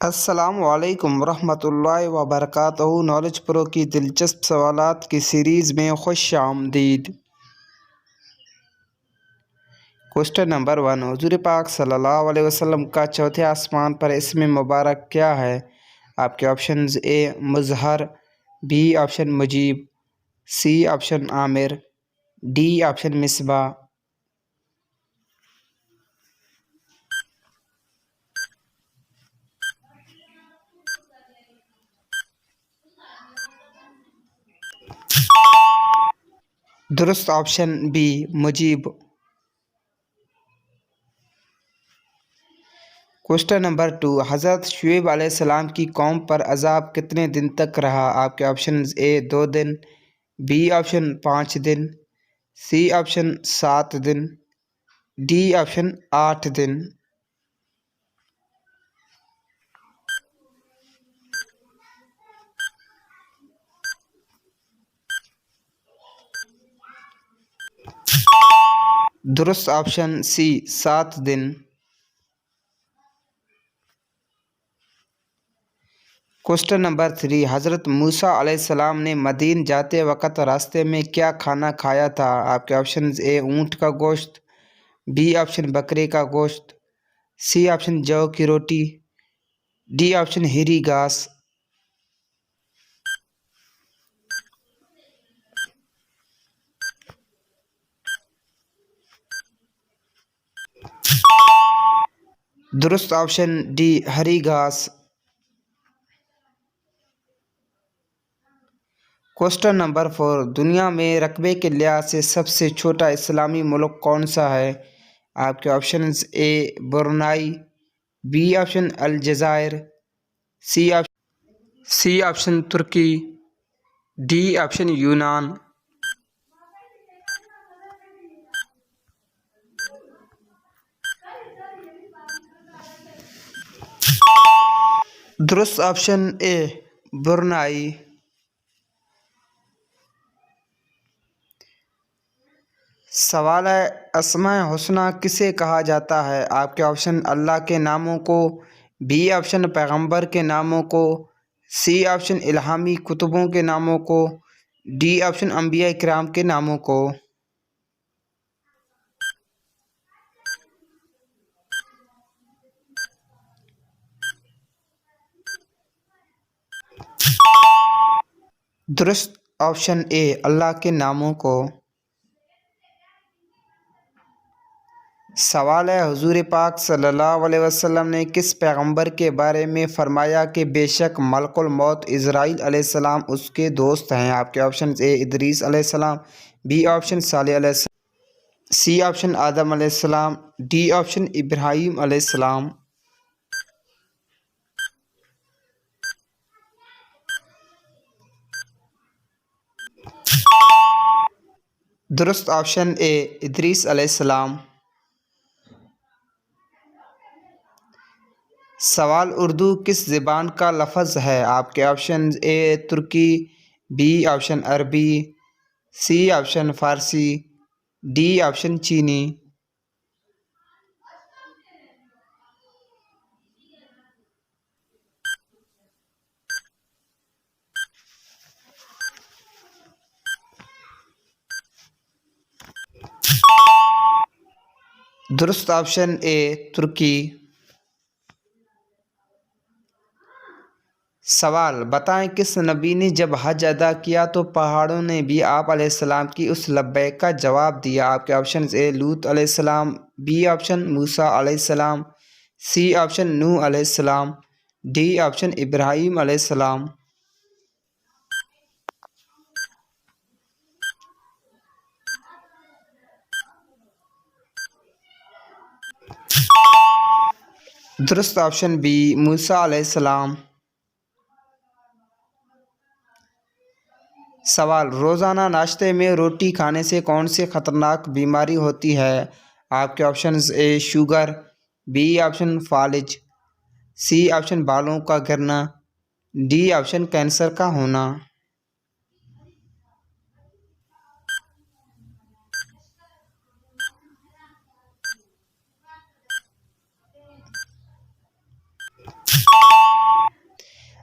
अस्सलाम वालेकुम रहमतुल्लाहि व बरकातहू। नॉलेज प्रो की दिलचस्प सवालात की सीरीज़ में खुश आमदीद। क्वेश्चन नंबर 1, हुज़ूर पाक सल्लल्लाहु अलैहि वसल्लम का चौथे आसमान पर इसमें मुबारक क्या है? आपके options A Muzhar, B option Mujeeb, C option Aamir, D option Misbah. दुरुस्त option B Mujeeb. Question number 2, हज़रत शुएब अलैहिस्सलाम की कौम पर अज़ाब कितने दिन तक रहा? आपके ऑप्शन ए 2 दिन, बी ऑप्शन 5 दिन, सी ऑप्शन 7 दिन, डी ऑप्शन 8 दिन। दुरुस्त ऑप्शन सी 7 दिन। क्वेश्चन नंबर 3, हज़रत मूसा अलैहिस्सलाम ने मदीन जाते वक़्त रास्ते में क्या खाना खाया था? आपके ऑप्शन ए ऊँट का गोश्त, बी ऑप्शन बकरे का गोश्त, सी ऑप्शन जौ की रोटी, डी ऑप्शन हिरी घास। दुरुस्त ऑप्शन डी हरी घास। क्वेश्चन नंबर 4, दुनिया में रकबे के लिहाज से सबसे छोटा इस्लामी मुल्क कौन सा है? आपके options A Brunei, B option अलजायर, सी ऑप्शन तुर्की, डी ऑप्शन यूनान। दुरुस्त ऑप्शन ए ब्रुनाई। सवाल है, अस्माए हुस्ना किसे कहा जाता है? आपके ऑप्शन अल्लाह के नामों को, बी ऑप्शन पैगंबर के नामों को, सी ऑप्शन इल्हामी कुतुबों के नामों को, डी ऑप्शन अंबिया इकराम के नामों को। दुरुस्त ऑप्शन ए अल्लाह के नामों को। सवाल है, हुजूर पाक सल्लल्लाहु अलैहि वसल्लम ने किस पैगंबर के बारे में फरमाया कि बेशक मलकुल मौत इज़राइल अलैहिस्सलाम उसके दोस्त हैं? आपके ऑप्शन ए इदरीस अलैहिस्सलाम, बी ऑप्शन सालेह अलैहिस्सलाम, सी ऑप्शन आदम अलैहिस्सलाम, डी ऑप्शन इब्राहीम अलैहिस्सलाम। दुरुस्त ऑप्शन ए इदरीस अलैहिस्सलाम। सवाल, उर्दू किस ज़बान का लफ्ज़ है? आपके ऑप्शन ए तुर्की, बी ऑप्शन अरबी, सी ऑप्शन फ़ारसी, डी ऑप्शन चीनी। दुरुस्त ऑप्शन ए तुर्की। सवाल, बताएं किस नबी ने जब हज अदा किया तो पहाड़ों ने भी आप अलैहिस्सलाम की उस लब्बैक का जवाब दिया? आपके ऑप्शन ए लूत अलैहिस्सलाम, बी ऑप्शन मूसा अलैहिस्सलाम, सी ऑप्शन नूह अलैहिस्सलाम, डी ऑप्शन इब्राहीम अलैहिस्सलाम। दुरुस्त ऑप्शन बी मूसा अलैहिस्सलाम। सवाल, रोज़ाना नाश्ते में रोटी खाने से कौन सी ख़तरनाक बीमारी होती है? आपके options A sugar, B option फालिज, सी ऑप्शन बालों का गिरना, डी ऑप्शन कैंसर का होना।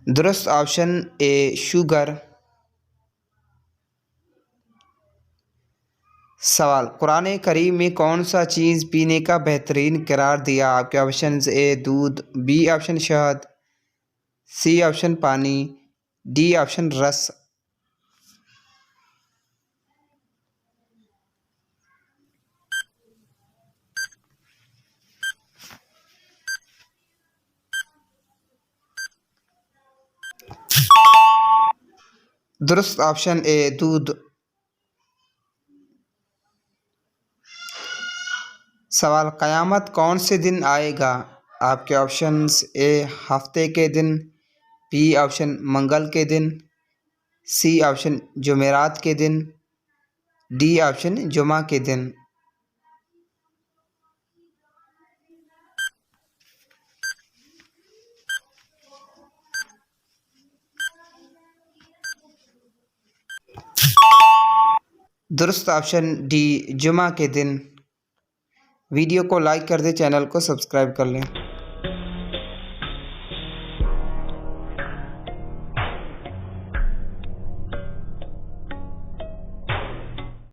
दुरुस्त ऑप्शन ए शुगर। सवाल, कुरान करीम में कौन सा चीज़ पीने का बेहतरीन करार दिया? आपके ऑप्शन ए दूध, बी ऑप्शन शहद, सी ऑप्शन पानी, डी ऑप्शन रस। दुरुस्त ऑप्शन ए दूध। सवाल, क़यामत कौन से दिन आएगा? आपके ऑप्शंस ए हफ्ते के दिन, बी ऑप्शन मंगल के दिन, सी ऑप्शन जुमेरात के दिन, डी ऑप्शन जुमा के दिन। दुरुस्त ऑप्शन डी जुमा के दिन। वीडियो को लाइक कर दें, चैनल को सब्सक्राइब कर लें।